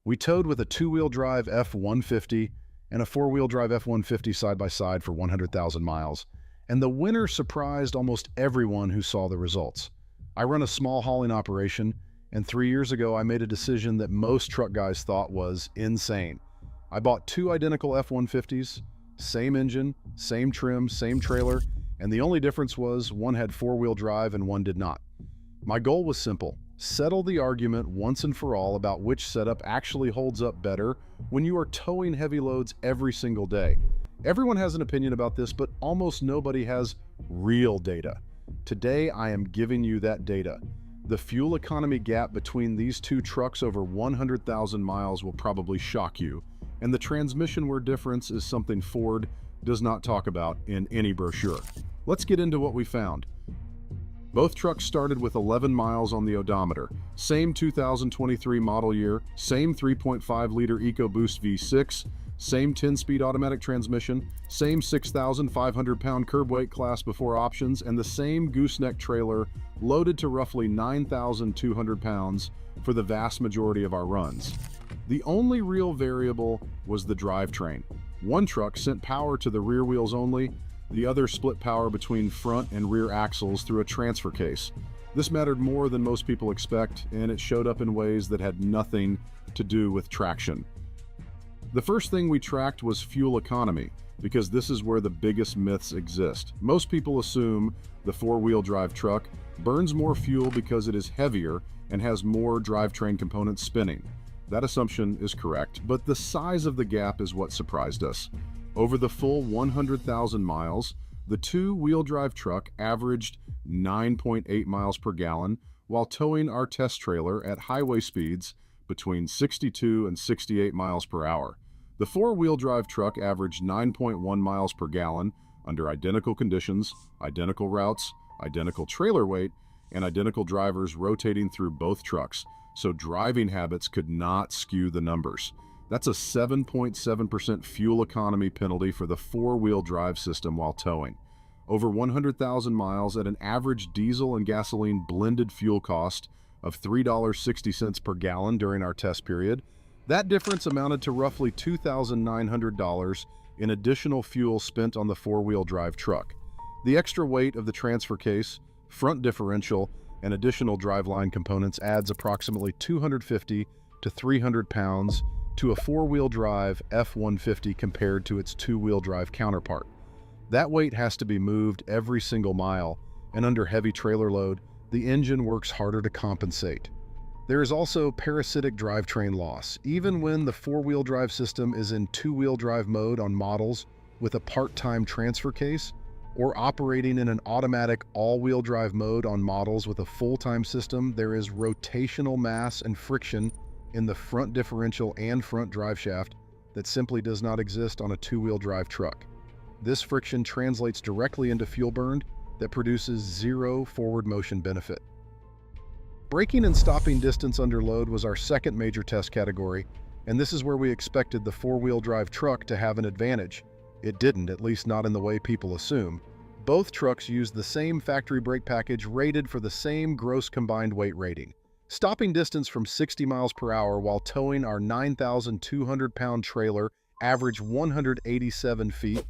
We towed with a two-wheel drive F-150 and a four-wheel drive F-150 side by side for 100,000 miles, and the winner surprised almost everyone who saw the results. I run a small hauling operation, and 3 years ago I made a decision that most truck guys thought was insane. I bought two identical F-150s, same engine, same trim, same trailer, and the only difference was one had four-wheel drive and one did not. My goal was simple: settle the argument once and for all about which setup actually holds up better when you are towing heavy loads every single day. Everyone has an opinion about this, but almost nobody has real data. Today, I am giving you that data. The fuel economy gap between these two trucks over 100,000 miles will probably shock you, and the transmission wear difference is something Ford does not talk about in any brochure. Let's get into what we found. Both trucks started with 11 miles on the odometer. Same 2023 model year, same 3.5-liter EcoBoost V6, same 10-speed automatic transmission, same 6,500-pound curb weight class before options, and the same gooseneck trailer loaded to roughly 9,200 pounds for the vast majority of our runs. The only real variable was the drivetrain. One truck sent power to the rear wheels only, the other split power between front and rear axles through a transfer case. This mattered more than most people expect, and it showed up in ways that had nothing to do with traction. The first thing we tracked was fuel economy, because this is where the biggest myths exist. Most people assume the four-wheel drive truck burns more fuel because it is heavier and has more drivetrain components spinning. That assumption is correct, but the size of the gap is what surprised us. Over the full 100,000 miles, the two-wheel drive truck averaged 9.8 miles per gallon while towing our test trailer at highway speeds between 62 and 68 miles per hour. The four-wheel drive truck averaged 9.1 miles per gallon under identical conditions, identical routes, identical trailer weight, and identical drivers rotating through both trucks, so driving habits could not skew the numbers. That's a 7.7% fuel economy penalty for the four-wheel drive system while towing. Over 100,000 miles at an average diesel and gasoline blended fuel cost of $3.60 per gallon during our test period, that difference amounted to roughly $2,900 in additional fuel spent on the four-wheel drive truck. The extra weight of the transfer case, front differential, and additional driveline components adds approximately 250 to 300 pounds to a four-wheel drive F-150 compared to its two-wheel drive counterpart. That weight has to be moved every single mile, and under heavy trailer load, the engine works harder to compensate. There is also parasitic drivetrain loss, even when the four-wheel drive system is in two-wheel drive mode on models with a part-time transfer case, or operating in an automatic all-wheel drive mode on models with a full-time system. There is rotational mass and friction in the front differential and front drive shaft that simply does not exist on a two-wheel drive truck. This friction translates directly into fuel burned that produces zero forward motion benefit. Braking and stopping distance under load was our second major test category, and this is where we expected the four-wheel drive truck to have an advantage. It didn't, at least not in the way people assume. Both trucks used the same factory brake package rated for the same gross combined weight rating. Stopping distance from 60 miles per hour while towing our 9,200-pound trailer averaged 187 feet,